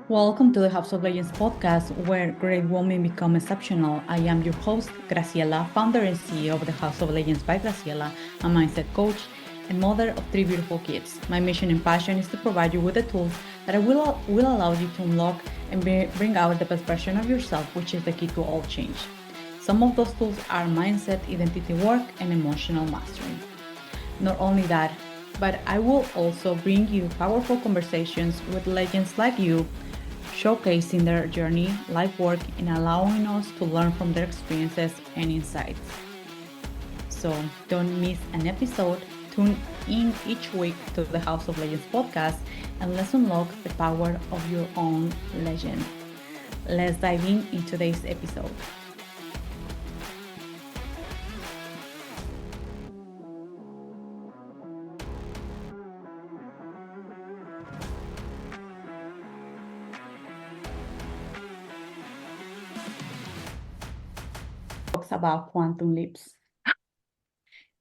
Welcome to the House of Legends podcast, where great women become exceptional. I am your host, Graciela, founder and CEO of the House of Legends by Graciela, a mindset coach and mother of three beautiful kids. My mission and passion is to provide you with the tools that will allow you to unlock and bring out the best version of yourself, which is the key to all change. Some of those tools are mindset, identity work, and emotional mastery. Not only that, but I will also bring you powerful conversations with legends like you, showcasing their journey, life work, and allowing us to learn from their experiences and insights. So don't miss an episode. Tune in each week to the House of Legends podcast and let's unlock the power of your own legend. Let's dive in today's episode. Talks about quantum leaps.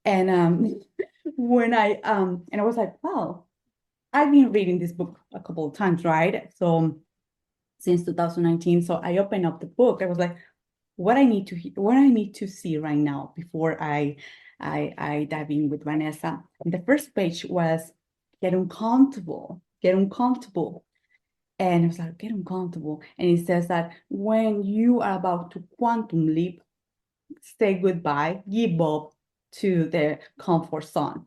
And when I was like, wow, I've been reading this book a couple of times, right? So since 2019. So I opened up the book. I was like, what I need to see right now before I dive in with Vanessa. And the first page was get uncomfortable. And I was like, get uncomfortable. And it says that when you are about to quantum leap, say goodbye, give up to the comfort zone.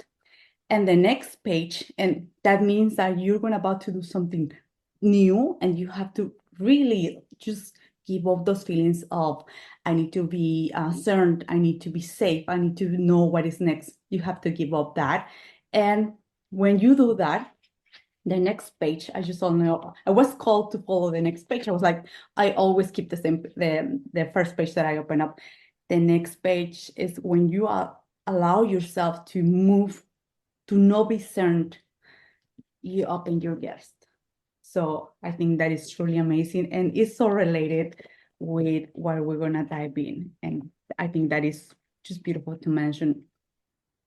And the next page, and that means that you're going about to do something new and you have to really just give up those feelings of I need to be concerned, I need to be safe, I need to know what is next. You have to give up that. And when you do that, the next page, I just don't know, I was called to follow the next page. I was like, I always keep the same, the first page that I open up. The next page is when you allow yourself to move, to not be concerned, you open your gifts. So I think that is truly amazing. And it's so related with what we're going to dive in. And I think that is just beautiful to mention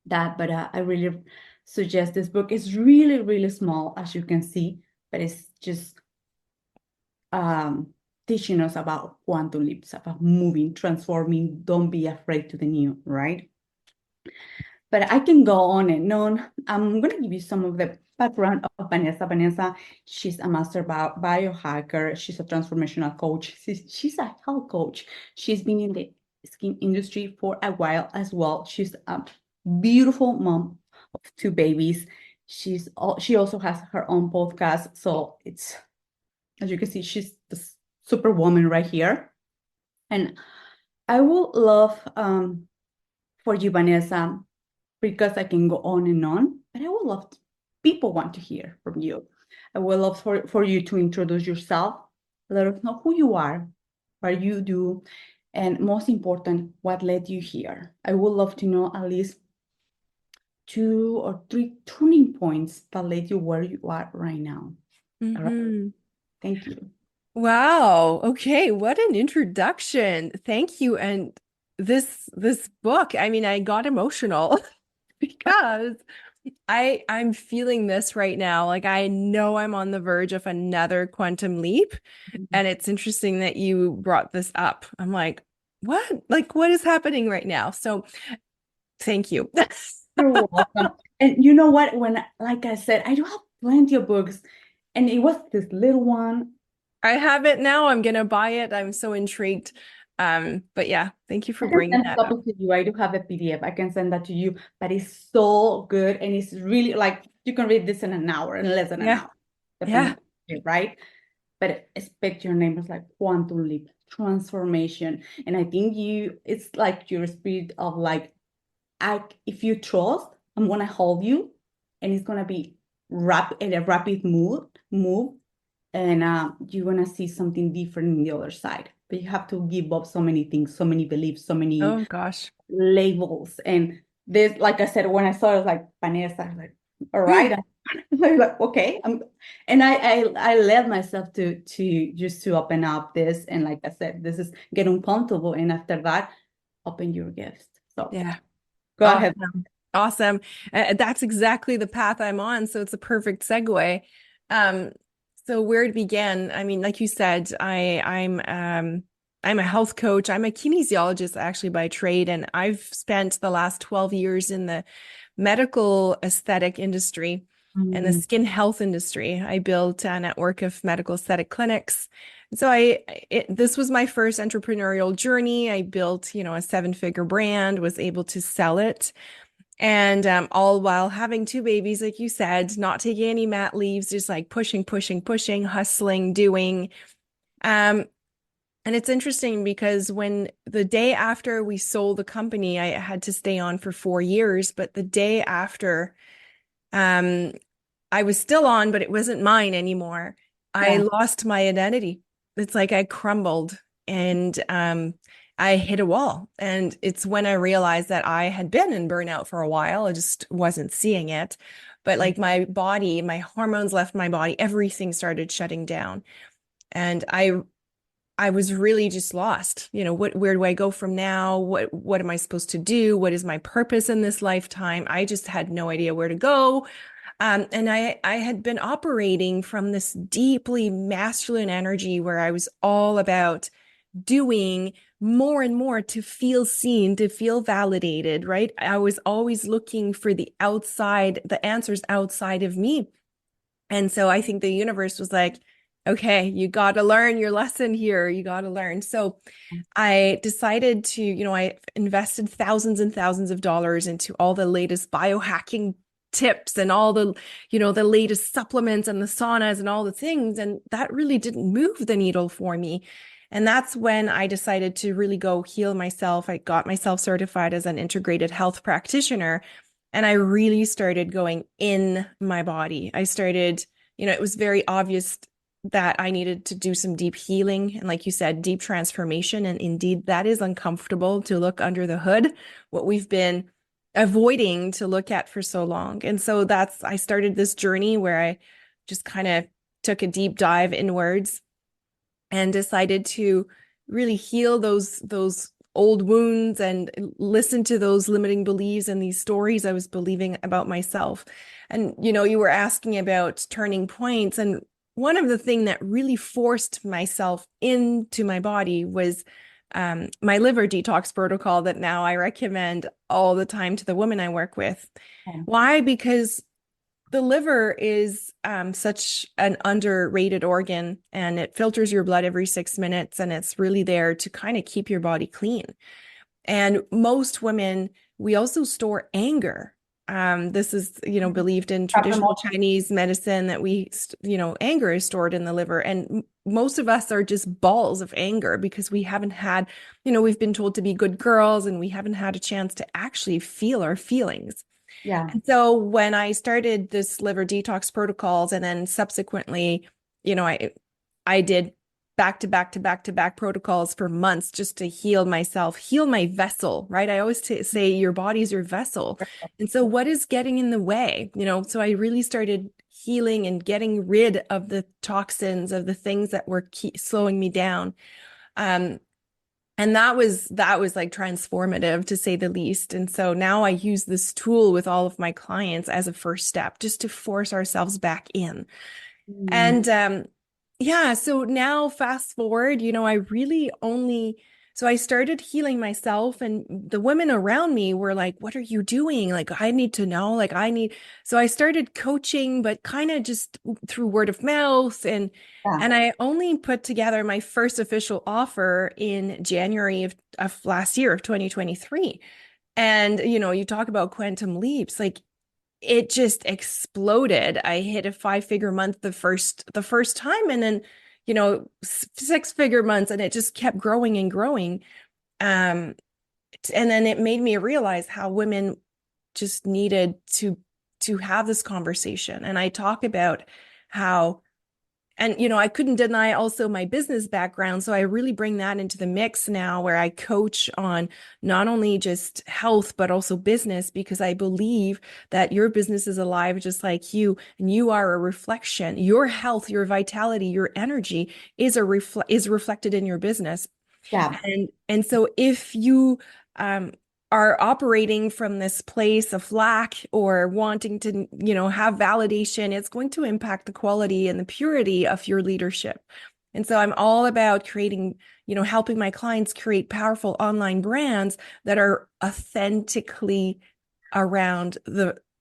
that. But I really suggest this book. It's really, really small, as you can see, but it's just teaching us about quantum leaps, about moving, transforming. Don't be afraid to the new, right? But I can go on and on. I'm going to give you some of the background of Vanessa. Vanessa, she's a master biohacker. She's a transformational coach. She's a health coach. She's been in the skin industry for a while as well. She's a beautiful mom of two babies. She also has her own podcast. So it's, as you can see, she's the superwoman right here. And I would love for you, Vanessa, because I can go on and on, but I would love people want to hear from you. I would love for you to introduce yourself, let us know who you are, what you do, and most important, what led you here. I would love to know at least 2 or 3 turning points that led you where you are right now. All right. Thank you. Wow. Okay. What an introduction. Thank you. And this book, I mean, I got emotional because I'm feeling this right now. Like I know I'm on the verge of another quantum leap. And it's interesting that you brought this up. I'm like, what? Like what is happening right now? So thank you. You're welcome. And you know what? Like I said, I do have plenty of books, and it was this little one. I have it now. I'm gonna buy it. I'm so intrigued. But yeah, thank you I for can bringing send a that up. copy to you. I do have a PDF. I can send that to you, but it's so good. And it's really like you can read this in an hour, in less than an Yeah. hour, depending Yeah. on you, right? But expect your name is like quantum leap, transformation. And I think it's like your spirit of like, if you trust, I'm gonna hold you, and it's gonna be in a rapid move, and you're gonna see something different in the other side. But you have to give up so many things, so many beliefs, so many Oh gosh. labels. And this, like I said, when I saw it, I was like, Vanessa, I was like, all right. I was like, okay. And I led myself to just to open up this. And like I said, this is get uncomfortable. And after that, open your gifts. So Yeah. go ahead. Awesome. Awesome. That's exactly the path I'm on. So it's a perfect segue. Um, So where it began, I mean, like you said, I'm a health coach. I'm a kinesiologist actually by trade, and I've spent the last 12 years in the medical aesthetic industry and the Mm, skin health industry. I built a network of medical aesthetic clinics. So this was my first entrepreneurial journey. I built, a seven-figure brand, was able to sell it. And all while having two babies, like you said, not taking any mat leaves, just like pushing, pushing, pushing, hustling, doing. Um, and it's interesting because when the day after we sold the company, I had to stay on for 4 years. But the day after, um, I was still on, but it wasn't mine anymore. I yeah. lost my identity. It's like I crumbled and I hit a wall. And it's when I realized that I had been in burnout for a while. I just wasn't seeing it. But like my body, my hormones left my body, everything started shutting down. And I was really just lost. Where do I go from now? What am I supposed to do? What is my purpose in this lifetime? I just had no idea where to go. And I had been operating from this deeply masculine energy where I was all about doing more and more to feel seen, to feel validated, right? I was always looking for the outside, the answers outside of me. And so I think the universe was like, okay, you got to learn your lesson here. You got to learn. So I decided to, I invested thousands and thousands of dollars into all the latest biohacking tips and all the, the latest supplements and the saunas and all the things. And that really didn't move the needle for me. And that's when I decided to really go heal myself. I got myself certified as an integrated health practitioner. And I really started going in my body. I started, it was very obvious that I needed to do some deep healing and, like you said, deep transformation. And indeed, that is uncomfortable to look under the hood, what we've been avoiding to look at for so long. And so I started this journey where I just kind of took a deep dive inwards and decided to really heal those old wounds and listen to those limiting beliefs and these stories I was believing about myself. And you were asking about turning points, and one of the things that really forced myself into my body was my liver detox protocol that now I recommend all the time to the women I work with. Why? Because the liver is such an underrated organ, and it filters your blood every 6 minutes, and it's really there to kind of keep your body clean. And most women, we also store anger. This is, believed in traditional Chinese medicine that anger is stored in the liver. And most of us are just balls of anger because we haven't had, we've been told to be good girls and we haven't had a chance to actually feel our feelings. Yeah. And so when I started this liver detox protocols and then subsequently, I did back to back to back to back protocols for months just to heal myself, heal my vessel, right? I always say your body's your vessel. And so what is getting in the way? So I really started healing and getting rid of the toxins, of the things that were slowing me down. And that was like transformative to say the least. And so now I use this tool with all of my clients as a first step just to force ourselves back in. Mm, And yeah, so now fast forward, I really only so I started healing myself, and the women around me were like, "What are you doing? Like, I need to know. Like, I need." So I started coaching, but kind of just through word of mouth, yeah. and I only put together my first official offer in January of last year of 2023. And you talk about quantum leaps, like it just exploded. I hit a 5-figure month the first time, and then 6-figure months, and it just kept growing and growing. Um, and then it made me realize how women just needed to have this conversation. And I talk about how and, I couldn't deny also my business background. So I really bring that into the mix now where I coach on not only just health, but also business, because I believe that your business is alive just like you, and you are a reflection. Your health, your vitality, your energy is reflected in your business. Yeah. And so if you are operating from this place of lack or wanting to, have validation, it's going to impact the quality and the purity of your leadership. And so I'm all about creating, helping my clients create powerful online brands that are authentically around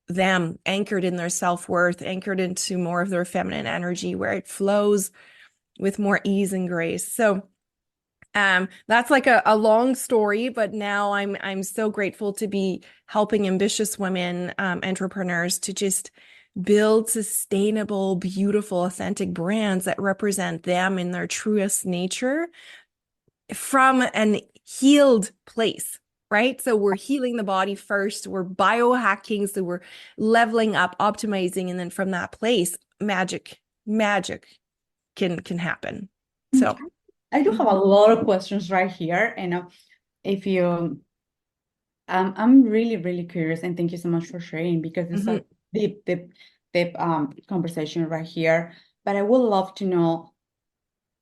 them, anchored in their self-worth, anchored into more of their feminine energy, where it flows with more ease and grace. So that's like a long story, but now I'm so grateful to be helping ambitious women, entrepreneurs, to just build sustainable, beautiful, authentic brands that represent them in their truest nature from an healed place, right? So we're healing the body first, we're biohacking, so we're leveling up, optimizing, and then from that place, magic can happen. So. Okay. I do have a lot of questions right here, and if you, I'm really, really curious, and thank you so much for sharing because it's Mhm. a deep conversation right here. But I would love to know,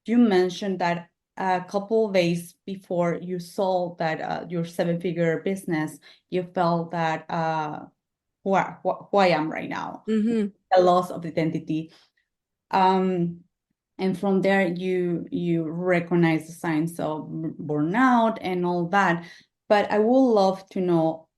you mentioned that a couple of days before you sold that your seven-figure business, you felt that who I am right now, Mhm. a loss of identity. Um, and from there, you recognize the signs of burnout and all that. But I would love to know,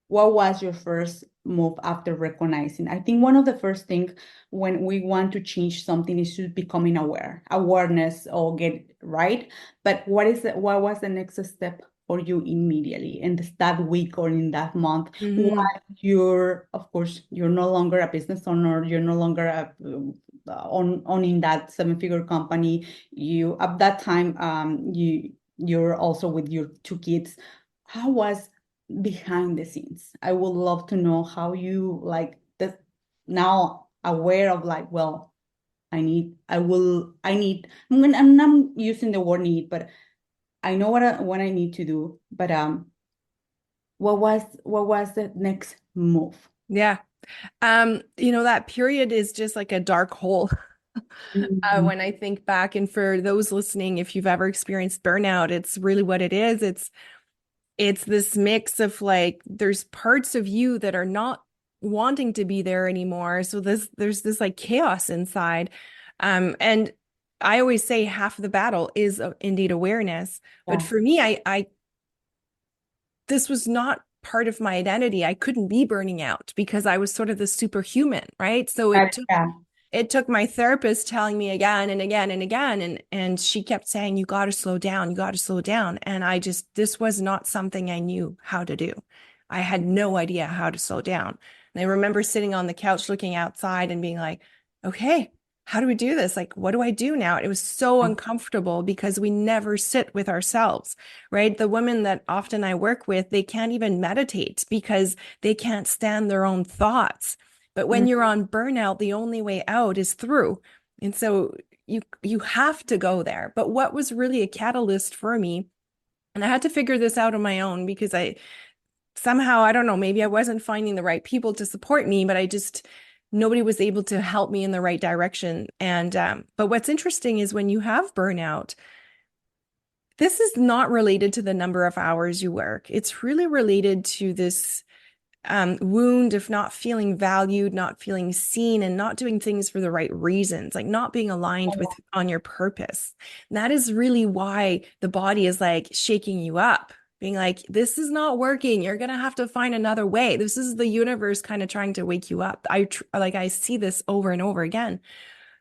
what was your first move after recognizing? I think one of the first things when we want to change something is to becoming awareness or get right. But what was the next step for you immediately in that week or in that month? Mhm. What of course, you're no longer a business owner, you're no longer owning that seven-figure company. You at that time, you're also with your two kids. How was behind the scenes? I would love to know how you like that now aware of like, well, I'm not using the word need, but I know what I need to do. But what was the next move? Yeah. That period is just like a dark hole. Mhm. When I think back, and for those listening, if you've ever experienced burnout, it's really what it is. It's this mix of like there's parts of you that are not wanting to be there anymore. So there's this like chaos inside. And I always say half of the battle is indeed awareness. But Yeah. for me, I this was not part of my identity. I couldn't be burning out because I was sort of the superhuman, right? So Right. Yeah. it took my therapist telling me again and again and again, and she kept saying, you got to slow down, you got to slow down. And this was not something I knew how to do. I had no idea how to slow down. And I remember sitting on the couch looking outside and being like, okay, how do we do this? Like, what do I do now? It was so uncomfortable because we never sit with ourselves, right? The women that often I work with, they can't even meditate because they can't stand their own thoughts. But when Mm. you're on burnout, the only way out is through. And so you have to go there. But what was really a catalyst for me, and I had to figure this out on my own because I somehow, I don't know, maybe I wasn't finding the right people to support me, but nobody was able to help me in the right direction. And but what's interesting is when you have burnout, this is not related to the number of hours you work. It's really related to this wound of not feeling valued, not feeling seen, and not doing things for the right reasons, like not being aligned with on your purpose. And that is really why the body is like shaking you up, being like, this is not working. You're gonna have to find another way. This is the universe kind of trying to wake you up. I see this over and over again.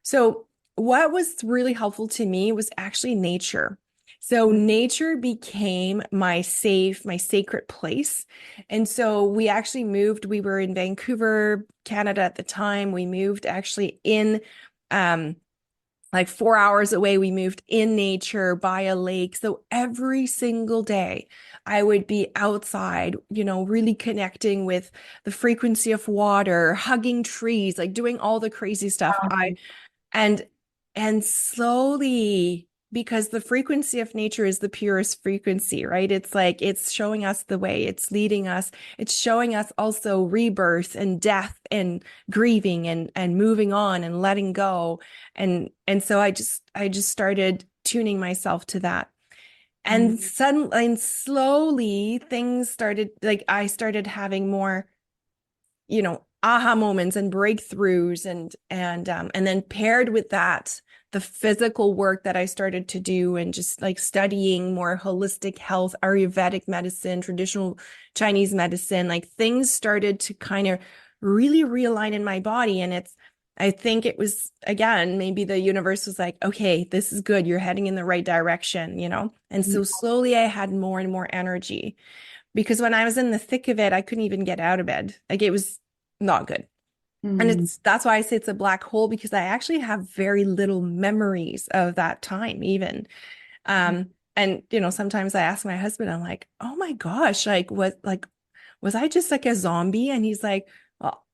So, what was really helpful to me was actually nature. So, nature became my sacred place. And so, we actually moved. We were in Vancouver, Canada at the time. We moved actually in um, like 4 hours away. We moved in nature by a lake. So, every single day, I would be outside, really connecting with the frequency of water, hugging trees, like doing all the crazy stuff. And and slowly, because the frequency of nature is the purest frequency, right? It's like it's showing us the way, it's leading us, it's showing us also rebirth and death and grieving and moving on and letting go. And so I just started tuning myself to that. And suddenly and slowly things started, like I started having more, aha moments and breakthroughs, and then paired with that, the physical work that I started to do, and just like studying more holistic health, Ayurvedic medicine, traditional Chinese medicine, like things started to kind of really realign in my body. And I think it was, again, maybe the universe was like, okay, this is good. You're heading in the right direction. And so slowly I had more and more energy, because when I was in the thick of it, I couldn't even get out of bed. Like it was not good. And Mm. that's why I say it's a black hole, because I actually have very little memories of that time even. And sometimes I ask my husband, I'm like, oh my gosh, was I just like a zombie? And he's like, well,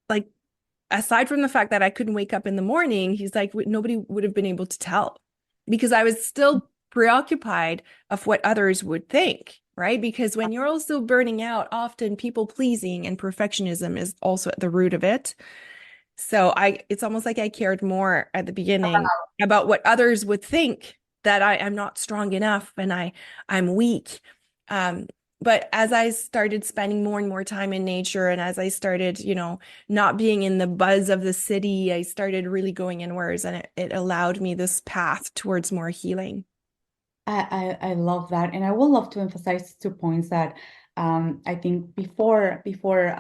like aside from the fact that I couldn't wake up in the morning, he's like, nobody would have been able to tell, because I was still preoccupied of what others would think, right? Because when you're also burning out, often people pleasing and perfectionism is also at the root of it. So it's almost like I cared more at the beginning about what others would think, that I'm not strong enough and I'm weak. Um, but as I started spending more and more time in nature, and as I started, not being in the buzz of the city, I started really going inwards, and it allowed me this path towards more healing. I love that, and I would love to emphasize 2 points that I think before before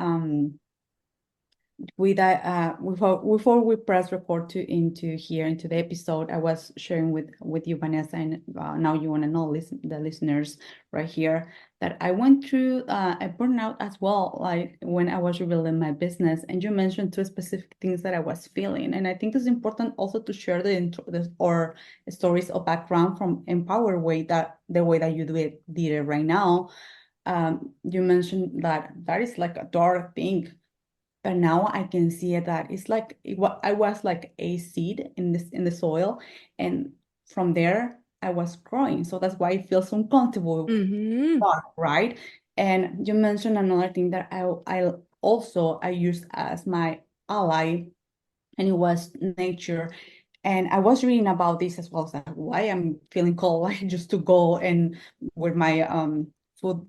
we press record into here into the episode, I was sharing with you, Vanessa, and now you want to know, the listeners right here, that I went through a burnout as well, like when I was rebuilding my business. And you mentioned two specific things that I was feeling, and I think it's important also to share the or stories of background from empower way, that the way that you did it right now. You mentioned that that is like a dark thing, but now I can see it, that it's like I was like a seed in the soil, and from there I was growing. So that's why it feels uncomfortable, Hmm. right? And you mentioned another thing that I also I use as my ally, and it was nature. And I was reading about this as well, so why I'm feeling cold, like just to go and with my foot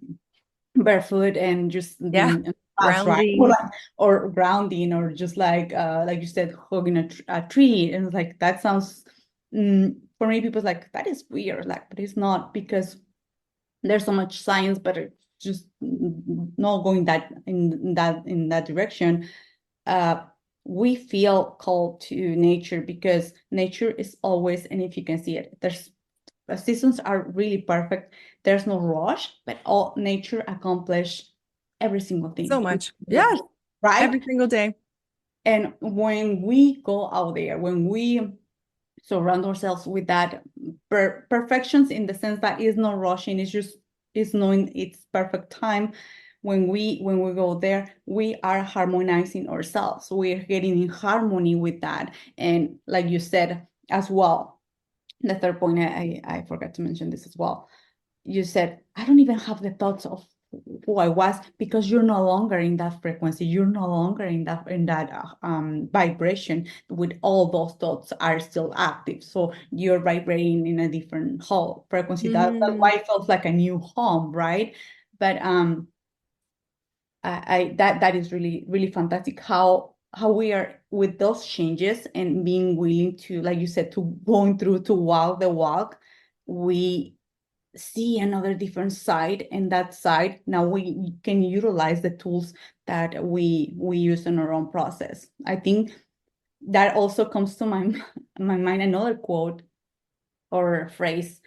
barefoot and just Yeah. being fast, right? Or Grounding. like, or grounding, or just like you said, hugging a tree. And it's like that sounds, for many people like that is weird, like, but it's not, because there's so much science, but it's just not going that in that direction. uh we feel called to nature because nature is always, and if you can see it, there's the seasons are really perfect. There's no rush, but all nature accomplish every single So thing, much. Yeah. right? Every single day. And when we go out there, when we surround ourselves with that perfections, in the sense that is no rushing, it's just it's knowing its perfect time. When we go there, we are harmonizing ourselves. We're getting in harmony with that. And like you said as well, the third point, I forgot to mention this as well. You said, I don't even have the thoughts of who I was, because you're no longer in that frequency. You're no longer in that vibration, with all those thoughts are still active. So you're vibrating in a different whole frequency. That's Hmm. why it feels like a new home, right? But that is really really fantastic, how we are with those changes and being willing to, like you said, to going through to walk the walk. We see another different side, and that side now we can utilize the tools that we use in our own process. I think that also comes to my mind another quote or phrase.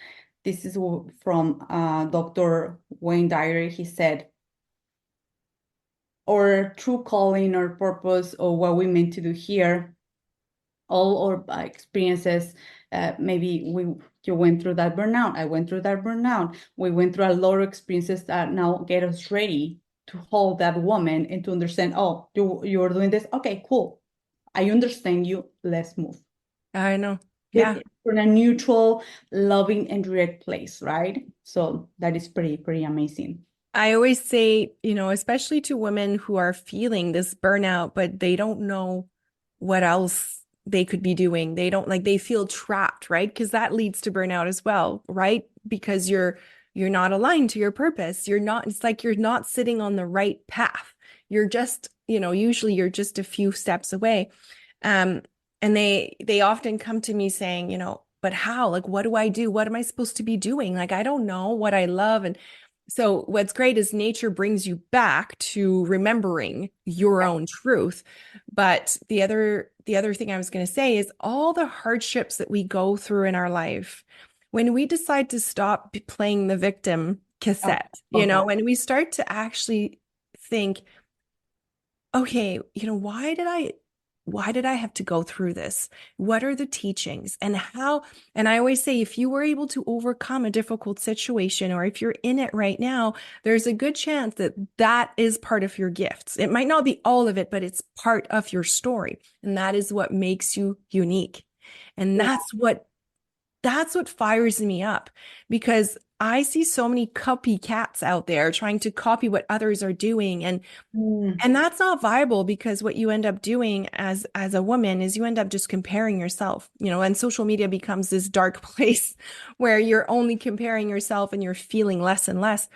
This is from Dr. Wayne Dyer. He said, or true calling or purpose, or what we meant to do here, all our experiences. Maybe you went through that burnout, I went through that burnout, we went through a lot of experiences that now get us ready to hold that woman and to understand, oh, you're doing this, okay, cool, I understand you, let's move I know. Yeah. it from a neutral, loving and direct place, right? So that is pretty amazing. I always say, especially to women who are feeling this burnout, but they don't know what else they could be doing. They don't, like, they feel trapped, right? Because that leads to burnout as well, right? because you're not aligned to your purpose. You're not, it's like you're not sitting on the right path. You're just, usually you're just a few steps away. Um, and they often come to me saying, but how? Like, what do I do? What am I supposed to be doing? Like, I don't know what I love. And so what's great is nature brings you back to remembering your own truth. But the other thing I was going to say is all the hardships that we go through in our life, when we decide to stop playing the victim Oh, cassette, okay. when we start to actually think, okay, why did I have to go through this? What are the teachings and how? And I always say, if you were able to overcome a difficult situation, or if you're in it right now, there's a good chance that that is part of your gifts. It might not be all of it, but it's part of your story. And that is what makes you unique. And Yeah. that's what fires me up, because I see so many copycats out there trying to copy what others are doing. And Mm, and that's not viable, because what you end up doing as a woman is you end up just comparing yourself, and social media becomes this dark place where you're only comparing yourself and you're feeling less and less.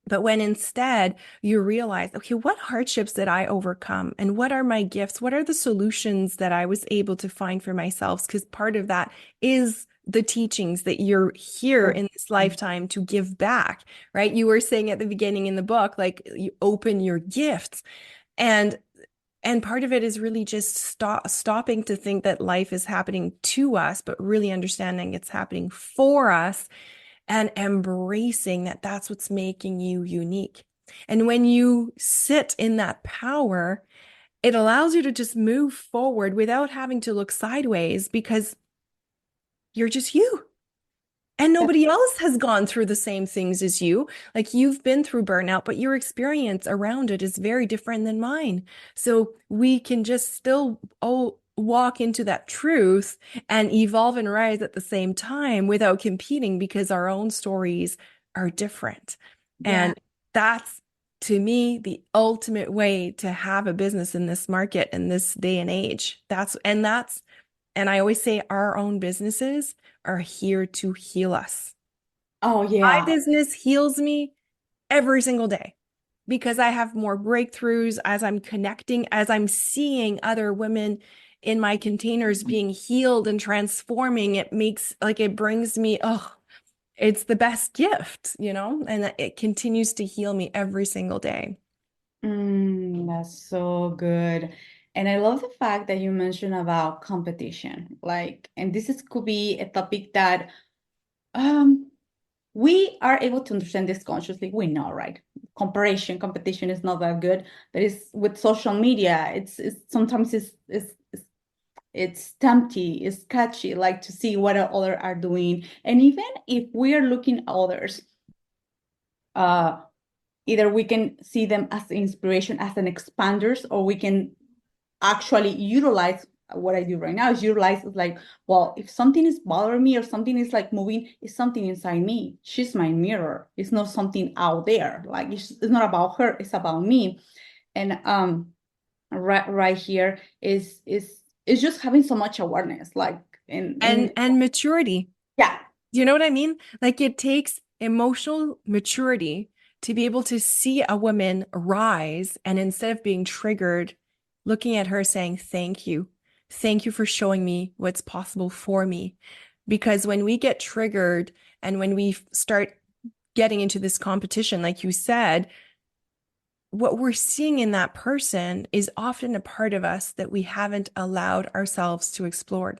But when instead you realize, okay, what hardships did I overcome? And what are my gifts? What are the solutions that I was able to find for myself? Because part of that is the teachings that you're here oh, in this lifetime to give back, right? You were saying at the beginning in the book, like you open your gifts. And and part of it is really just stopping to think that life is happening to us, but really understanding it's happening for us, and embracing that that's what's making you unique. And when you sit in that power, it allows you to just move forward without having to look sideways, because you're just you. And yeah. nobody else has gone through the same things as you. Like, you've been through burnout, but your experience around it is very different than mine. So we can just still walk into that truth and evolve and rise at the same time without competing, because our own stories are different. Yeah. And that's, to me, the ultimate way to have a business in this market in this day and age. And I always say our own businesses are here to heal us. Oh, My yeah. business heals me every single day, because I have more breakthroughs as I'm connecting, as I'm seeing other women in my containers being healed and transforming. It brings me, oh, it's the best gift, and it continues to heal me every single day. That's so good. And I love the fact that you mentioned about competition. Like, and could be a topic that um we are able to understand this consciously. We know, right? Competition is not that good. But it's with social media, it's sometimes it's tempting, it's catchy, like to see what others are doing. And even if we are looking at others, uh either we can see them as inspiration, as an expanders, or we can actually utilize what I do right now is utilize it like, well, if something is bothering me or something is like moving, it's something inside me. She's my mirror. It's not something out there. Like it's not about her, it's about me. And right here is just having so much awareness, like in And maturity. yeah. Do you know what I mean? Like, it takes emotional maturity to be able to see a woman rise, and instead of being triggered, looking at her saying, thank you. Thank you for showing me what's possible for me. Because when we get triggered and when we start getting into this competition, like you said, what we're seeing in that person is often a part of us that we haven't allowed ourselves to explore,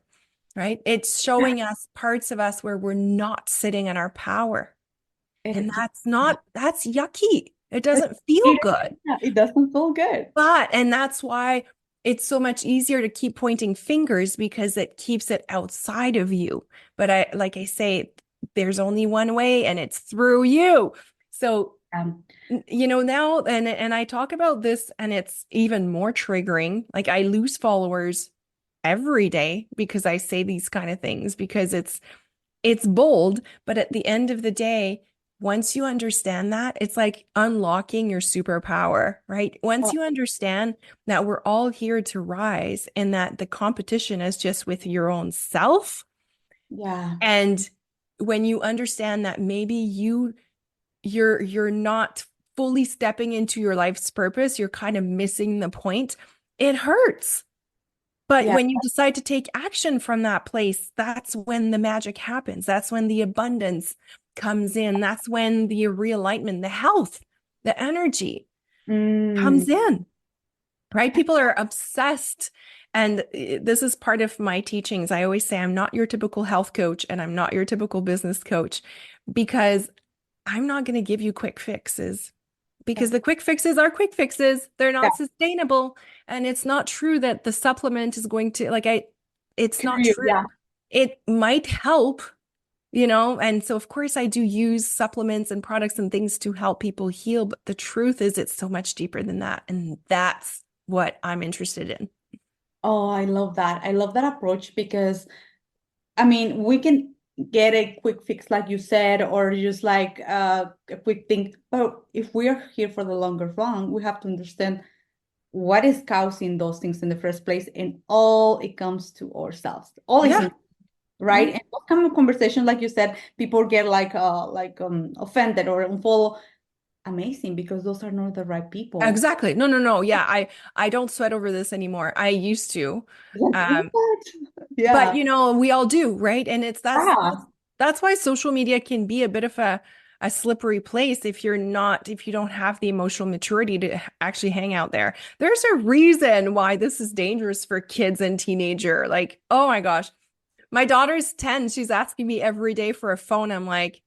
right? It's showing us parts of us where we're not sitting in our power. And it, that's yucky. It doesn't feel it, good. it doesn't feel good. And that's why it's so much easier to keep pointing fingers, because it keeps it outside of you. But like I say, there's only one way, and it's through you. So, um, now, and I talk about this, and it's even more triggering. Like, I lose followers every day because I say these kind of things, because it's bold, but at the end of the day, once you understand that, it's like unlocking your superpower, right? Once oh, you understand that we're all here to rise, and that the competition is just with your own self, yeah. and when you understand that maybe you're not fully stepping into your life's purpose, you're kind of missing the point. It hurts. But Yeah. when you decide to take action from that place, that's when the magic happens. That's when the abundance comes in. That's when the realignment, the health, the energy Mm, comes in, right? People are obsessed. And this is part of my teachings. I always say I'm not your typical health coach and I'm not your typical business coach because I'm not going to give you quick fixes because the quick fixes are quick fixes. They're yeah. not sustainable. And it's not true that the supplement is going to, it's not Curious, true. yeah. It might help, and so of course I do use supplements and products and things to help people heal. But the truth is, it's so much deeper than that. And that's what I'm interested in. Oh, I love that. I love that approach because I mean, we can get a quick fix, like you said, or just like a quick thing. But if we are here for the longer run, we have to understand what is causing those things in the first place, and all it comes to ourselves. All is Yeah. in, right? And those kind of conversations, like you said, people get offended or unfollow. Amazing, because those are not the right people. Exactly. No, no, no. Yeah, I don't sweat over this anymore. I used to. Like, Um, what? but Yeah. we all do, right? And it's Yeah. that's why social media can be a bit of a slippery place if you don't have the emotional maturity to actually hang out there. There's a reason why this is dangerous for kids and teenager. Like, oh my gosh. My daughter's 10. She's asking me every day for a phone. I'm like,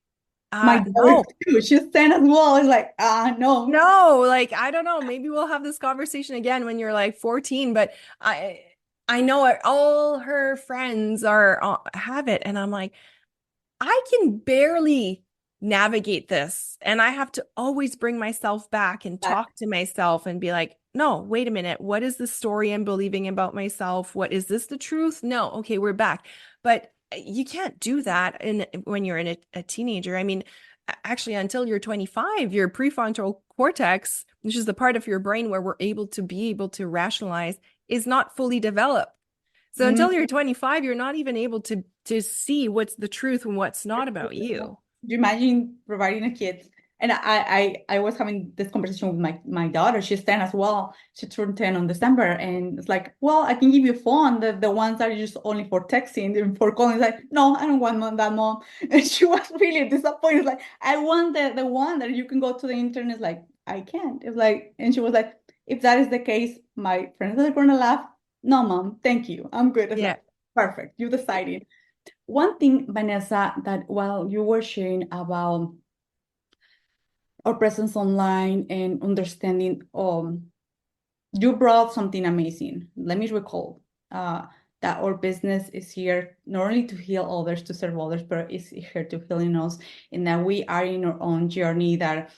My daughter no. too. She's 10 as well. It's like, no. No, like I don't know. Maybe we'll have this conversation again when you're like 14, but I know all her friends are have it and I'm like I can barely navigate this and I have to always bring myself back and talk to myself and be like, "No, wait a minute. What is the story I'm believing about myself? What is this the truth?" No, okay, we're back. But you can't do that when you're in a teenager. I mean, actually until you're 25, your prefrontal cortex, which is the part of your brain where we're able to rationalize, is not fully developed. So Mm. until you're 25, you're not even able to see what's the truth and what's not about you. You imagine providing a kid? And I was having this conversation with my daughter. She's 10 as well. She turned 10 on December. And it's like, well, I can give you a phone. The ones that are just only for texting and for calling. It's like, no, I don't want that, mom. And she was really disappointed. Like, I want the one that you can go to the internet. It's like, I can't. It's like, and she was like, if that is the case, my friends are gonna laugh. No, mom, thank you. I'm good. It's Yeah. like, perfect. You decided. One thing, Vanessa, that while you were sharing about our presence online and understanding, you brought something amazing. Let me recall uh, that our business is here not only to heal others, to serve others, but it's here to healing us, and that we are in our own journey. That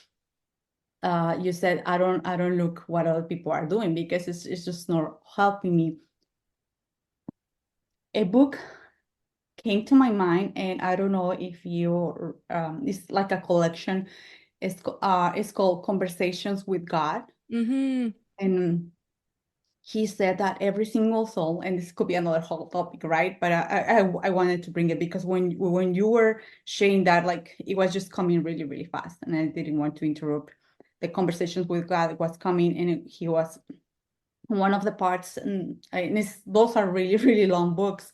you said, I don't look what other people are doing because it's just not helping me. A book came to my mind, and I don't know if you it's like a collection. It's called Conversations with God, Hmm. and he said that every single soul, and this could be another whole topic, right? But I wanted to bring it because when you were sharing that, like it was just coming really really fast, and I didn't want to interrupt the conversations with God was coming, and he was one of the parts, and those are really really long books.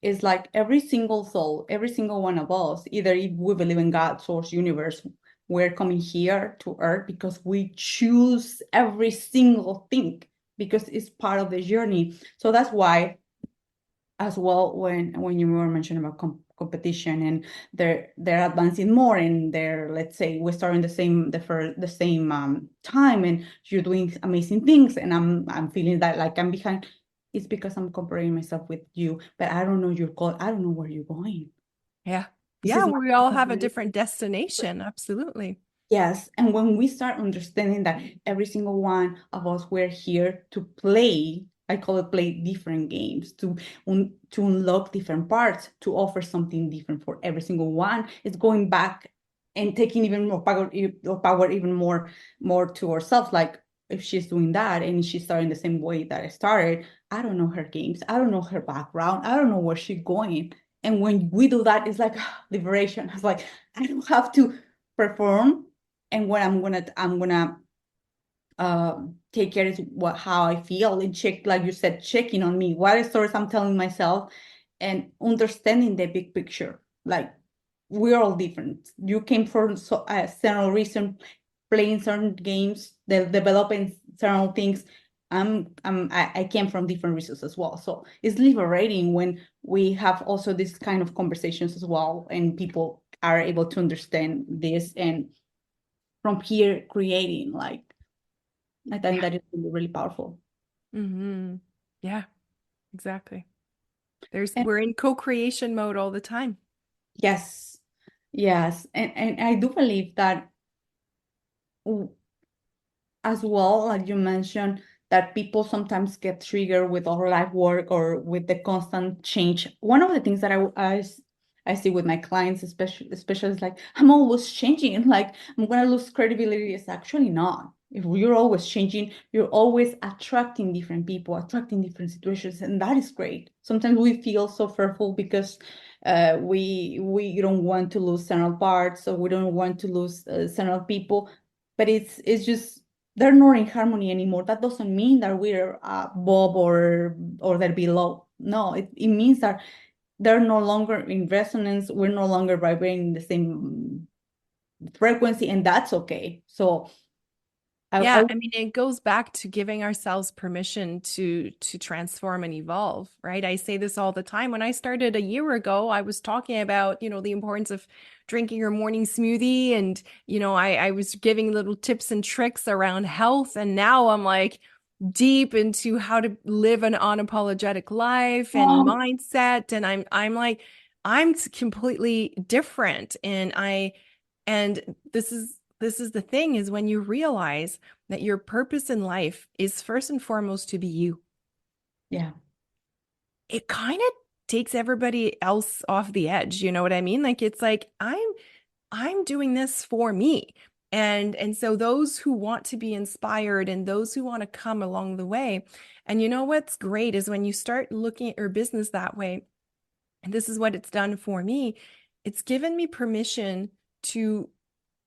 Is like every single soul, every single one of us, either if we believe in God, source, universe, we're coming here to earth because we choose every single thing because it's part of the journey. So that's why, as well, when you were mentioning about competition and they're advancing more, and they're, let's say we start in the same time, and you're doing amazing things, and I'm feeling that like I'm behind. It's because I'm comparing myself with you, but I don't know your goal. I don't know where you're going. Yeah. This Yeah, is we all have a my different destination. Absolutely. Yes, and when we start understanding that every single one of us, we're here to play, I call it play different games, to unlock different parts, to offer something different for every single one. It's going back and taking even more power even more to ourselves. Like if she's doing that and she's starting the same way that I started, I don't know her games, I don't know her background, I don't know where she's going. And when we do that, it's like liberation. It's like I don't have to perform. And what I'm gonna take care is what how I feel and check, like you said, checking on me, what stories I'm telling myself, and understanding the big picture. Like we're all different. You came from a certain reason, playing certain games, developing certain things. I came from different reasons as well. So it's liberating when we have also this kind of conversations as well, and people are able to understand this, and from here creating like I think Yeah. that is really, really powerful. Hmm. Yeah, exactly. And We're in co-creation mode all the time. yes, yes. And I do believe that as well, like you mentioned, that people sometimes get triggered with all life work or with the constant change. One of the things that I see with my clients, especially is like, I'm always changing. And like, I'm going to lose credibility. It's actually not. If you're always changing, you're always attracting different people, attracting different situations. And that is great. Sometimes we feel so fearful because we don't want to lose certain parts, so we don't want to lose certain people. But it's just they're not in harmony anymore. That doesn't mean that we're above or they're below. No, it means that they're no longer in resonance. We're no longer vibrating the same frequency, and that's okay. So I Yeah, I mean, it goes back to giving ourselves permission to transform and evolve, right? I say this all the time. When I started a year ago, I was talking about, the importance of drinking your morning smoothie and, I was giving little tips and tricks around health. And now I'm like deep into how to live an unapologetic life and oh mindset. And I'm like, I'm completely different. And this is the thing is when you realize that your purpose in life is first and foremost to be you, yeah, it kind of takes everybody else off the edge. You know what I mean? Like it's like I'm doing this for me. And so those who want to be inspired and those who want to come along the way. And you know what's great is when you start looking at your business that way, and this is what it's done for me, it's given me permission to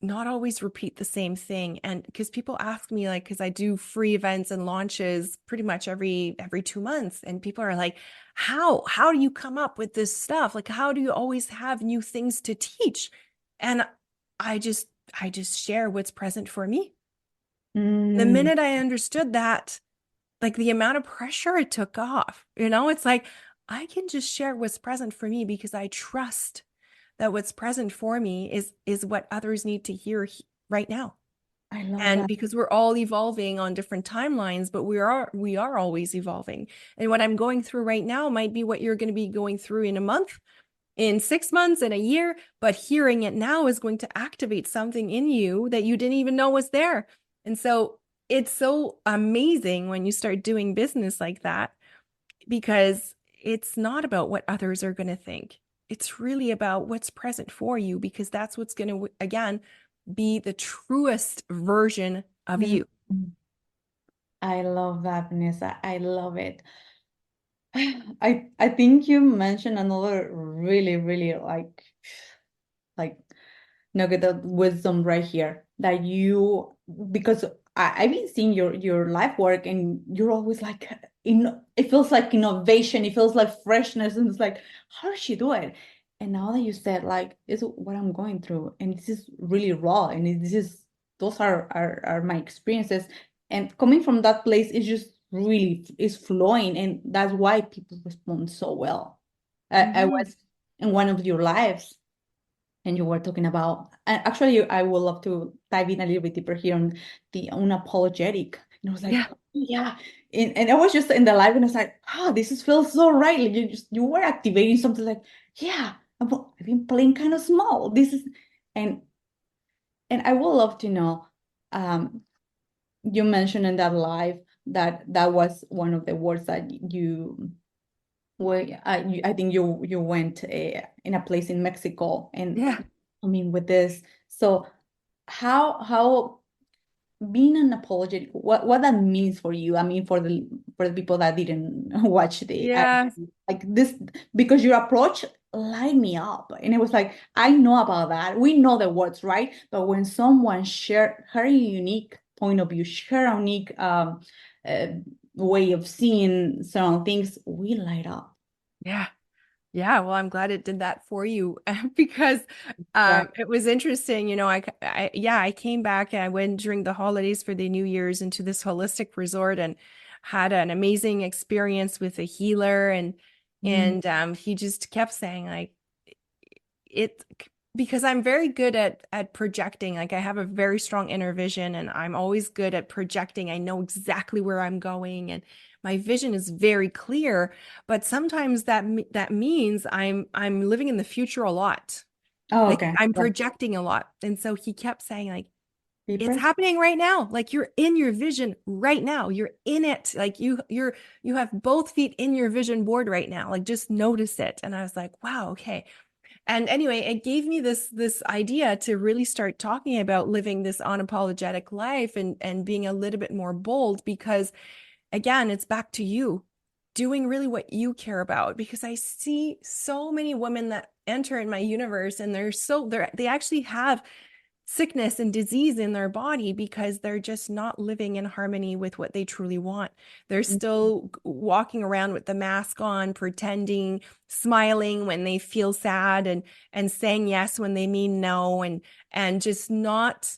not always repeat the same thing. And because people ask me, like, because I do free events and launches pretty much every 2 months, and people are like, how do you come up with this stuff? Like, how do you always have new things to teach? And I just I just share what's present for me. The mm, minute I understood that, like the amount of pressure it took off, it's like I can just share what's present for me because I trust that what's present for me is what others need to hear right now. I love And that. because we're all evolving on different timelines, but we are always evolving. And what I'm going through right now might be what you're going to be going through in a month, in 6 months, in a year, but hearing it now is going to activate something in you that you didn't even know was there. And so it's so amazing when you start doing business like that because it's not about what others are going to think. It's really about what's present for you because that's what's going to, again, be the truest version of Mm, you. I love that, Vanessa. I love it. I think you mentioned another really, really like nugget of wisdom right here that you because I've been seeing your life work and you're always like it feels like innovation, it feels like freshness, and it's like how does she do it? And now that you said like it's what I'm going through and this is really raw and this is those are my experiences, and coming from that place is just really is flowing, and that's why people respond so well. I Mhm. was in one of your lives and you were talking about actually I would love to dive in a little bit deeper here on the unapologetic, and I was like Yeah. oh, yeah, and I was just in the live and I was like oh this is feels so right, like you were activating something like yeah I've been playing kind of small this is, and I would love to know, um you mentioned in that live that that was one of the words that you were I think you went in a place in Mexico and Yeah. I mean with this, so how being an apologetic what that means for you, I mean for the people that didn't watch the Yeah. like this, because your approach light me up. And it was like, I know about that. We know the words, right? But when someone share her unique point of view, share a unique uh, way of seeing certain things, we light up. Yeah. Yeah, well, I'm glad it did that for you because Right. it was interesting. I came back and I went during the holidays for the New Year's into this holistic resort and had an amazing experience with a healer Mm. and he just kept saying like it because I'm very good at projecting. Like I have a very strong inner vision and I'm always good at projecting. I know exactly where I'm going and my vision is very clear, but sometimes that means I'm living in the future a lot. Oh, Like okay. I'm Yeah. projecting a lot. And so he kept saying like Be it's present. happening right now. Like you're in your vision right now. You're in it. Like you have both feet in your vision board right now. Like just notice it. And I was like, wow, okay. And anyway, it gave me this idea to really start talking about living this unapologetic life and being a little bit more bold because again, it's back to you doing really what you care about because I see so many women that enter in my universe and they actually have sickness and disease in their body because they're just not living in harmony with what they truly want. They're still walking around with the mask on, pretending, smiling when they feel sad and saying yes when they mean no and just not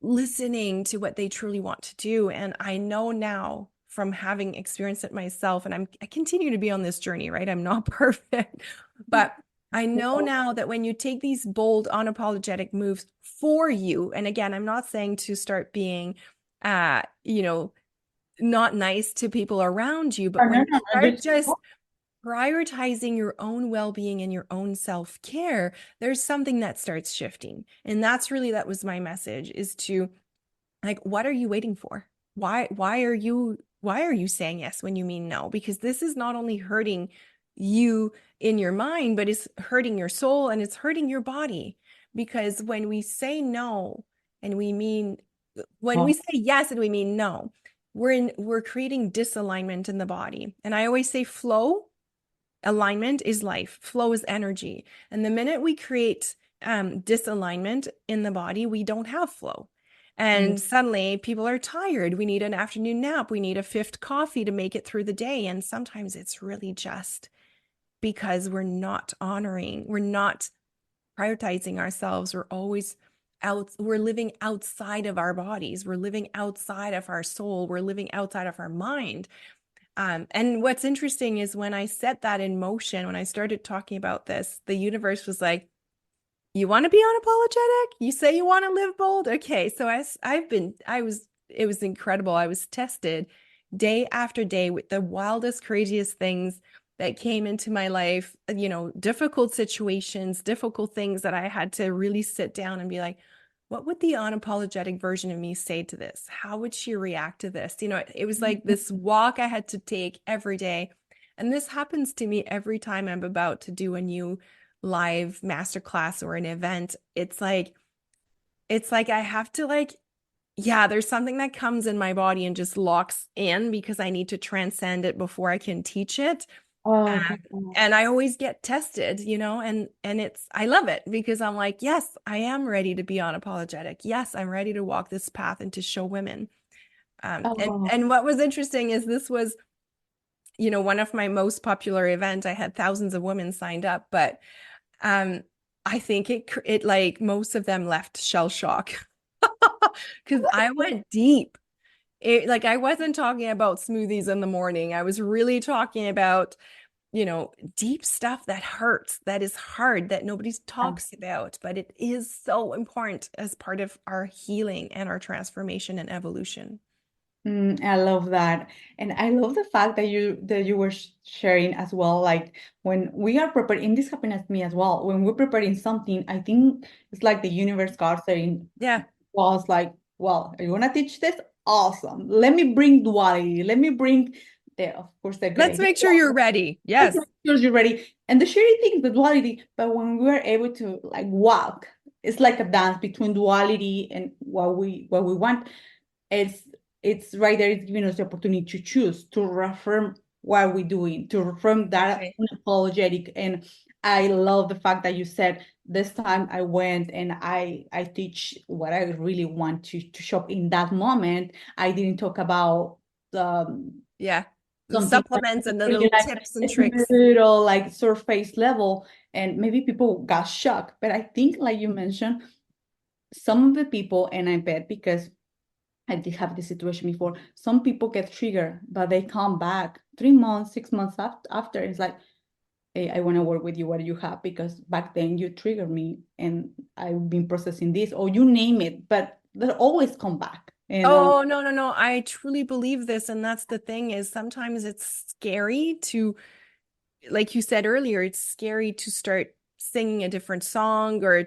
listening to what they truly want to do. And I know now from having experienced it myself, and I continue to be on this journey, right? I'm not perfect, but I know now that when you take these bold, unapologetic moves for you, and again, I'm not saying to start being, uh, you know, not nice to people around you, Oh, but no, when you no, no, start just prioritizing your own well-being and your own self-care, there's something that starts shifting. And that was my message is to like, what are you waiting for? Why are you saying yes when you mean no? Because this is not only hurting you in your mind, but it's hurting your soul and it's hurting your body. Because when we say no and when we oh, say yes and we mean no, we're creating disalignment in the body. And I always say flow, alignment is life, flow is energy. And the minute we create disalignment in the body, we don't have flow. mm, And suddenly people are tired. We need an afternoon nap. We need a fifth coffee to make it through the day. And sometimes it's really just because we're not prioritizing ourselves. We're living outside of our bodies. We're living outside of our soul. We're living outside of our mind. And what's interesting is when I set that in motion, when I started talking about this, the universe was like, you want to be unapologetic? You say you want to live bold? Okay. So it was incredible. I was tested day after day with the wildest, craziest things that came into my life, difficult situations, difficult things that I had to really sit down and be like, what would the unapologetic version of me say to this? How would she react to this? It was like this walk I had to take every day. And this happens to me every time I'm about to do a new live masterclass or an event. It's like I have to yeah, there's something that comes in my body and just locks in because I need to transcend it before I can teach it. oh, Um, okay. Oh, and I always get tested, and I love it because I'm like, yes, I am ready to be unapologetic. Yes, I'm ready to walk this path and to show women. And oh, and what was interesting is this was, one of my most popular events. I had thousands of women signed up, but um, I think it like most of them left shell shock because I went deep. Like I wasn't talking about smoothies in the morning. I was really talking about deep stuff that hurts, that is hard, that nobody talks about, but it is so important as part of our healing and our transformation and evolution. I love that. And I love the fact that you were sharing as well. Like when we are preparing, and this happened to me as well. When we're preparing something, I think it's like the universe God saying Yeah. was like, well, are you gonna teach this? Awesome. Let me bring duality. Let me bring of course, the Let's gray. make sure you're ready. Let's Yes. make sure you're ready. And the shitty thing, the duality, but when we're able to like walk, it's like a dance between duality and what we want. It's it's right there. It's giving us the opportunity to choose to reaffirm what are we doing to from that Exactly. unapologetic. And I love the fact that you said this time I went and I teach what I really want to shop in that moment. I didn't talk about Yeah. The something that supplements and the really little like tips and it's tricks. little like surface level, and maybe people got shocked. But I think, like you mentioned, some of the people, and I bet because I did have this situation before, some people get triggered, but they come back 3 months, 6 months after. It's like, hey, I want to work with you. What do you have? Because back then you triggered me and I've been processing this, or you name it, but they'll always come back. And Oh, no, no, no. I truly believe this. And that's the thing is sometimes it's scary to, like you said earlier, it's scary to start singing a different song or,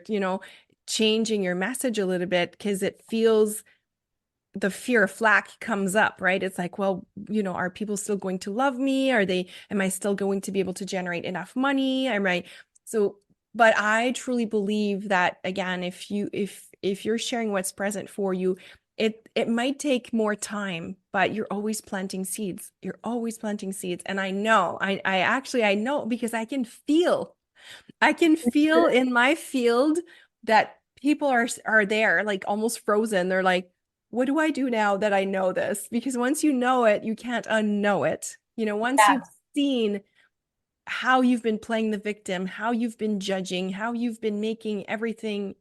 changing your message a little bit because it feels the fear of flack comes up, right? It's like, well, are people still going to love me? Am I still going to be able to generate enough money? Am I so, but I truly believe that again, if you're sharing what's present for you, it might take more time, but you're always planting seeds. You're always planting seeds. And I know, I know because I can feel in my field that people are there, like almost frozen. They're like, what do I do now that I know this? Because once you know it, you can't unknow it. Once yeah, you've seen how you've been playing the victim, how you've been judging, how you've been making everything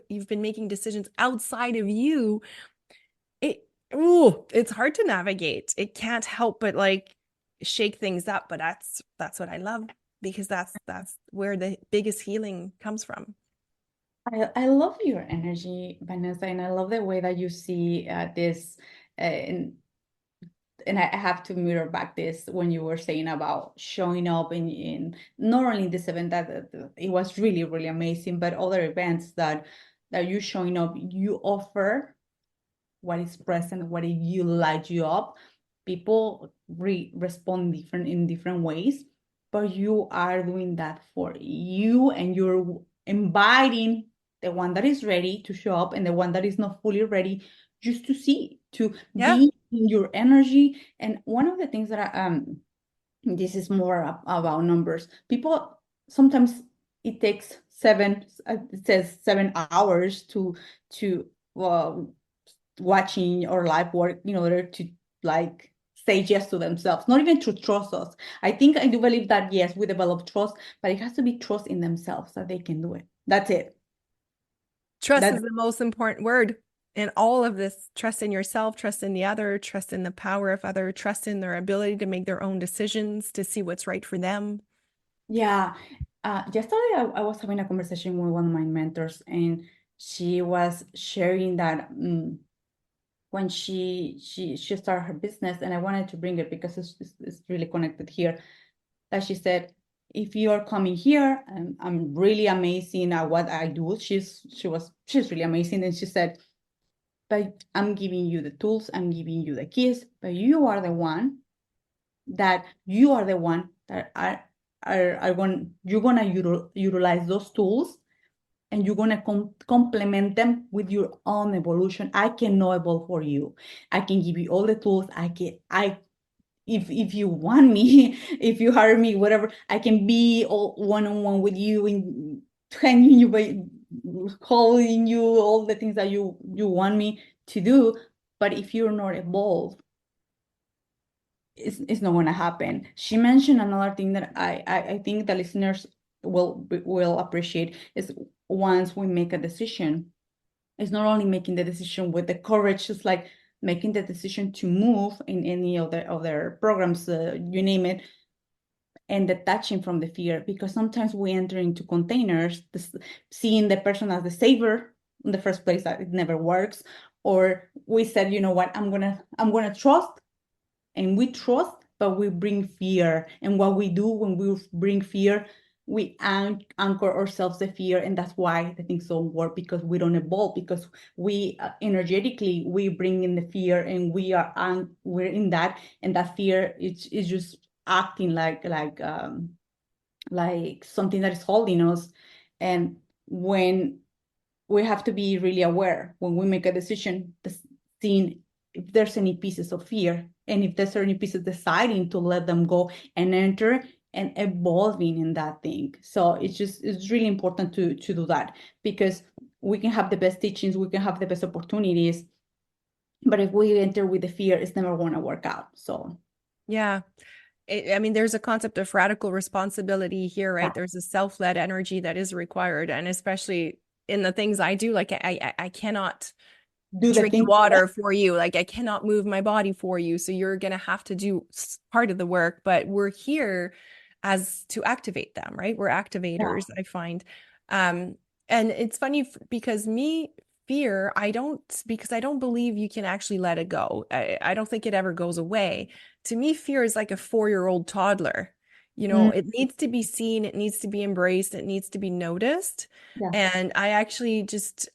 you've been making decisions outside of you, it's hard to navigate. It can't help but like shake things up, but that's what I love because that's where the biggest healing comes from. I love your energy, Vanessa, and I love the way that you see this. And I have to mirror back this when you were saying about showing up in not only this event that it was really, really amazing, but other events that you showing up, you offer what is present, what you light you up. People respond different in different ways, but you are doing that for you, and you're inviting the one that is ready to show up and the one that is not fully ready just to see, to Yeah. be in your energy. And one of the things that this is more about numbers. People sometimes it takes it says 7 hours to uh, watching or live work in order to like say yes to themselves, not even to trust us. I do believe that yes, we develop trust, but it has to be trust in themselves that they can do it. That's it. Trust That is the most important word in all of this. Trust in yourself, trust in the other, trust in the power of other, trust in their ability to make their own decisions, to see what's right for them. yeah. Yesterday I was having a conversation with one of my mentors, and she was sharing that when she started her business, and I wanted to bring it because it's really connected here. That she said, if you are coming here, I'm really amazing at what I do. She's really amazing, and she said, but I'm giving you the tools, I'm giving you the keys, but you are the one that are going you're gonna utilize those tools, and you're gonna complement them with your own evolution. I cannot evolve for you. I can give you all the tools. I if you want me, if you hire me, whatever, I can be all one-on-one with you and training you by calling you all the things that you want me to do. But if you're not evolved, it's not going to happen. She mentioned another thing that I think the listeners will appreciate is once we make a decision, it's not only making the decision with the courage, it's like making the decision to move in any of their programs, you name it, and detaching from the fear. Because sometimes we enter into containers, seeing the person as the savior in the first place, that it never works. Or we said, you know what, I'm gonna trust, and we trust, but we bring fear. And what we do when we bring fear, we anchor ourselves the fear, and that's why the things don't work, because we don't evolve, because we energetically we bring in the fear, and we're in that, and that fear is just acting like something that is holding us. And when we have to be really aware when we make a decision, seeing if there's any pieces of fear, and if there's any pieces deciding to let them go and enter and evolving in that thing. So it's really important to do that, because we can have the best teachings, we can have the best opportunities, but if we enter with the fear, it's never going to work out. So Yeah. I mean, there's a concept of radical responsibility here, yeah, right? There's a self-led energy that is required. And especially in the things I do, like I cannot do the drink the things. water for you. Like I cannot move my body for you. So you're going to have to do part of the work, but we're here as to activate them, right? We're Yeah. activators, I find. Um, and it's funny because fear, because I don't believe you can actually let it go. I don't think it ever goes away. To me, fear is like a 4-year-old toddler. You know, Mm, it needs to be seen, it needs to be embraced, it needs to be noticed. yeah. And I actually just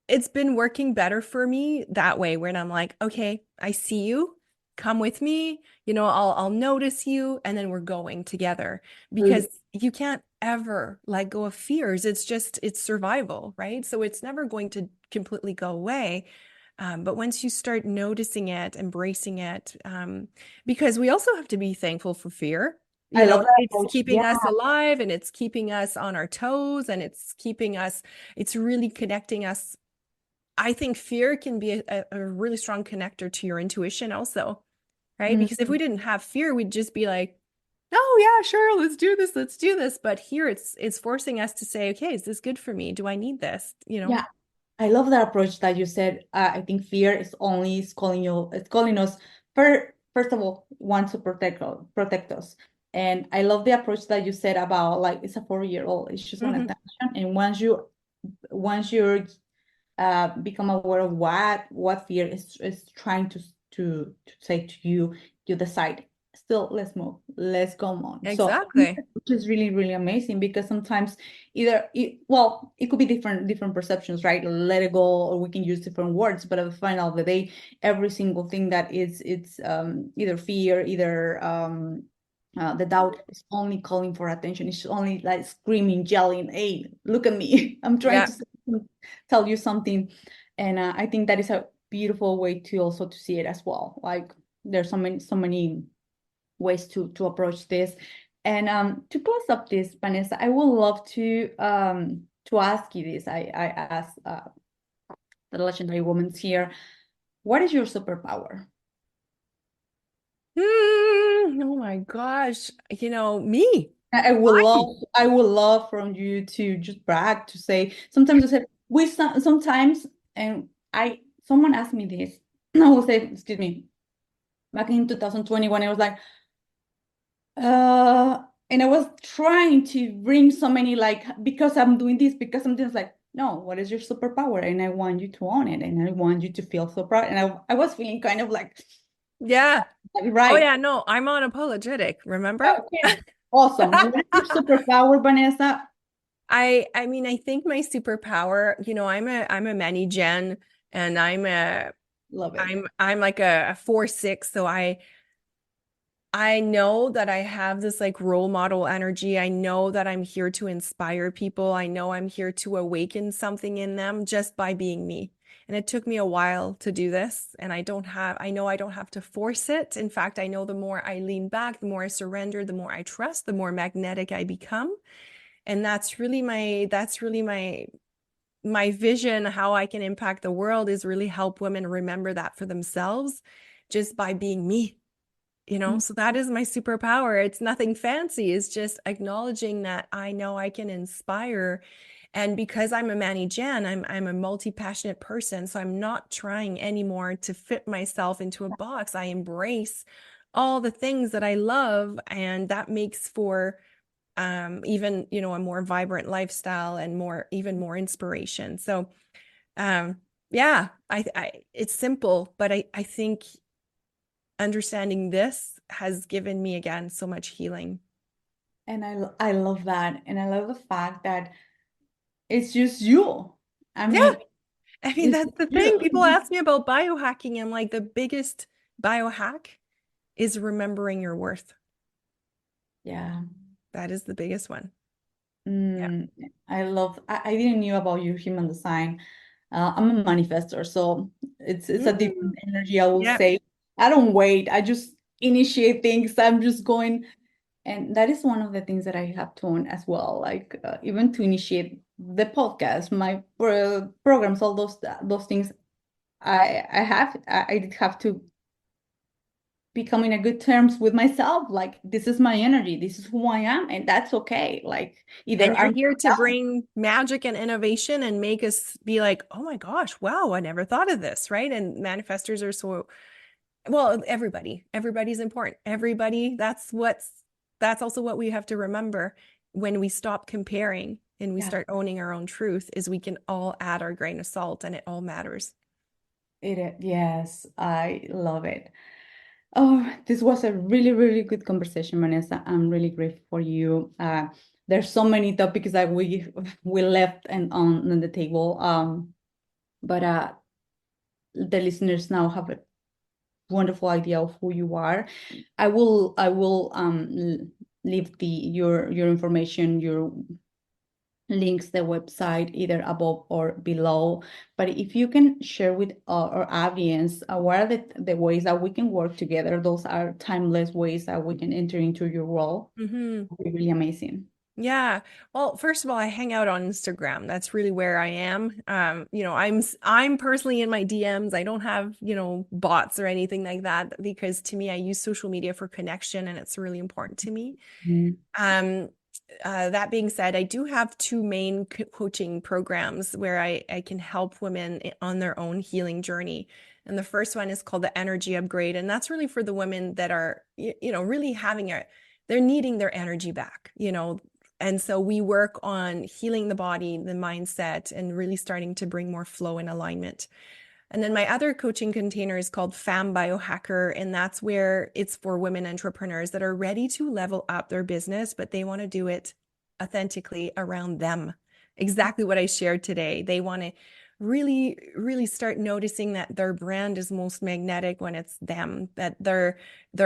it's been working better for me that way when I'm like, okay, I see you. Come with me. You know, I'll notice you and then we're going together because you can't ever let go of fears. It's survival, right? So it's never going to completely go away. But once you start noticing it, embracing it, because we also have to be thankful for fear. I You love know, that it's approach. Yeah. keeping us alive and it's keeping us on our toes and it's really connecting us. I think fear can be a really strong connector to your intuition also, right? Mm, Because if we didn't have fear, we'd just be like, oh yeah, sure, let's do this, let's do this. But here it's forcing us to say, okay, is this good for me? Do I need this? You know? yeah. I love that approach that you said. I think fear is calling you, it's calling us first of all, want to protect us. And I love the approach that you said about like it's a 4-year old. It's just want Hmm. attention. And once you're become aware of what fear is trying to say to you, you decide still let's move, let's go on. So Exactly. which is really really amazing, because sometimes well, it could be different perceptions, right? Let it go, or we can use different words, but at the final of the day, every single thing that it's either fear, either the doubt is only calling for attention. It's only like screaming, yelling, hey, look at me. I'm trying Yeah. to tell you something. And I think that is a beautiful way to also to see it as well. Like there's so many ways to approach this. And to close up this, Vanessa, I would love to ask you this. I asked the legendary woman's here, what is your superpower? Oh my gosh. You know, me. I would love from you to just brag, to say, sometimes you said sometimes, and someone asked me this. I will say, excuse me, back in 2021, I was like, and I was trying to bring so many, like, because I'm doing this, because I'm doing this, like, no, what is your superpower? And I want you to own it, and I want you to feel so proud. And I was feeling kind of like, Yeah. Oh right. yeah, no, I'm unapologetic, remember? Okay. Awesome. What is your superpower, Vanessa? I mean, I think my superpower, you know, I'm a many gen and Love it. I'm like a 4-6, so I know that I have this like role model energy. I know that I'm here to inspire people. I know I'm here to awaken something in them just by being me. And it took me a while to do this. And I know I don't have to force it. In fact, I know the more I lean back, the more I surrender, the more I trust, the more magnetic I become. And that's really my vision, how I can impact the world is really help women remember that for themselves just by being me, you know? Mm. So that is my superpower. It's nothing fancy. It's just acknowledging that I know I can inspire. And because I'm a Manny Jan, I'm a multi-passionate person. So I'm not trying anymore to fit myself into a box. I embrace all the things that I love, and that makes for even, you know, a more vibrant lifestyle and even more inspiration. So, um, yeah, it's simple, but I think understanding this has given me again so much healing. And I love that. And I love the fact that it's just you. I Yeah, mean, I mean, it's that's just the thing. People you. ask me about biohacking. I'm like, the biggest biohack is remembering your worth. Yeah. That is the biggest one. Yeah. Mm, I didn't knew about your human design. I'm a manifestor, so it's a Mm, different energy, I will yep. say. I don't wait. I just initiate things. I'm just going, and that is one of the things that I have to own as well. Like even to initiate the podcast, my programs, all those things. I did have to become in a good terms with myself. Like this is my energy. This is who I am, and that's okay. Like either And you're I'm here to bring magic and innovation and make us be like, oh my gosh, wow, I never thought of this, right? And manifestors are so, well, everybody's important. Everybody, that's also what we have to remember when we stop comparing and we yeah. start owning our own truth is we can all add our grain of salt and it all matters. Yes, I love it. Oh, this was a really, really good conversation, Vanessa. I'm really grateful for you. There's so many topics that we left and on the table. But the listeners now have a wonderful idea of who you are. I will leave your information, your links, the website either above or below. But if you can share with our audience, what are the ways that we can work together? Those are timeless ways that we can enter into your role. Mm-hmm. It'd be really amazing. Yeah. Well, first of all, I hang out on Instagram. That's really where I am. I'm personally in my DMs. I don't have, bots or anything like that because to me, I use social media for connection and it's really important to me. Mhm. Um, that being said, I do have two main coaching programs where I can help women on their own healing journey. And the first one is called the Energy Upgrade. And that's really for the women that are, really they're needing their energy back. And so we work on healing the body, the mindset, and really starting to bring more flow and alignment. And then my other coaching container is called Fam Biohacker. And that's where it's for women entrepreneurs that are ready to level up their business, but they want to do it authentically around them. Exactly what I shared today. They want to really, really start noticing that their brand is most magnetic when it's them, that their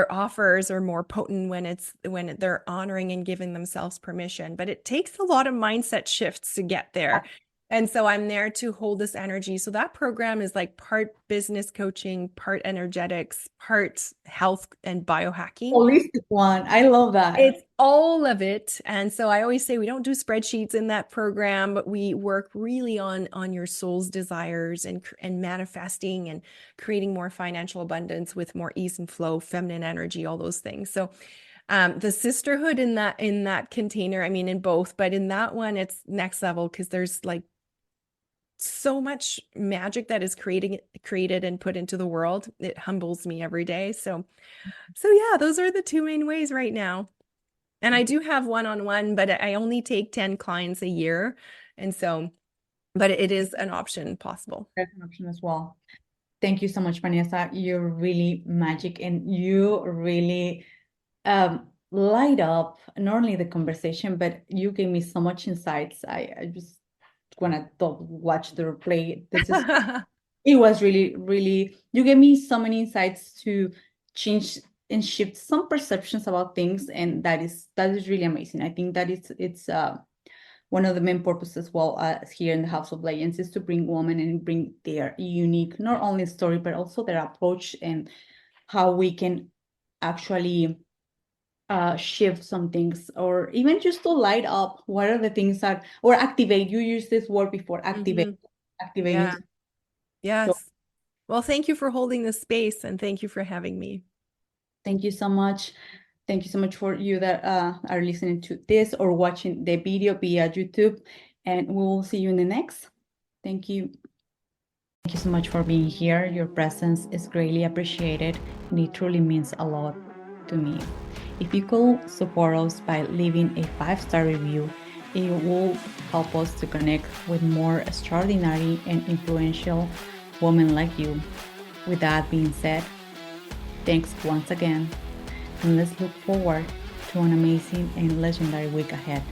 offers are more potent when they're honoring and giving themselves permission. But it takes a lot of mindset shifts to get there. And so I'm there to hold this energy. So that program is like part business coaching, part energetics, part health and biohacking. Holistic one. I love that. It's all of it. And so I always say we don't do spreadsheets in that program, but we work really on your soul's desires and manifesting and creating more financial abundance with more ease and flow, feminine energy, all those things. So the sisterhood in that container, I mean in both, but in that one it's next level because there's like so much magic that is created and put into the world. It humbles me every day. So yeah, those are the two main ways right now. And I do have one-on-one, but I only take 10 clients a year. And so, but it is an option possible. There's an option as well. Thank you so much, Vanessa. You're really magic, and you really light up not only the conversation, but you gave me so much insights. I just want to watch the replay. It was really, really, you gave me so many insights to change and shift some perceptions about things. And that is really amazing. I think that it's one of the main purposes, well, here in the House of Legends, is to bring women and bring their unique, not only story, but also their approach and how we can actually shift some things, or even just to light up what are the things that, or activate. You used this word before, Mhm. activating. Yeah. So Yes. Well, thank you for holding this space and thank you for having me. thank you so much. Thank you so much for you that are listening to this or watching the video via YouTube. And we will see you in the next. Thank you. Thank you so much for being here. Your presence is greatly appreciated, and it truly means a lot to me. If you could support us by leaving a 5-star review, it will help us to connect with more extraordinary and influential women like you. With that being said, thanks once again, and let's look forward to an amazing and legendary week ahead.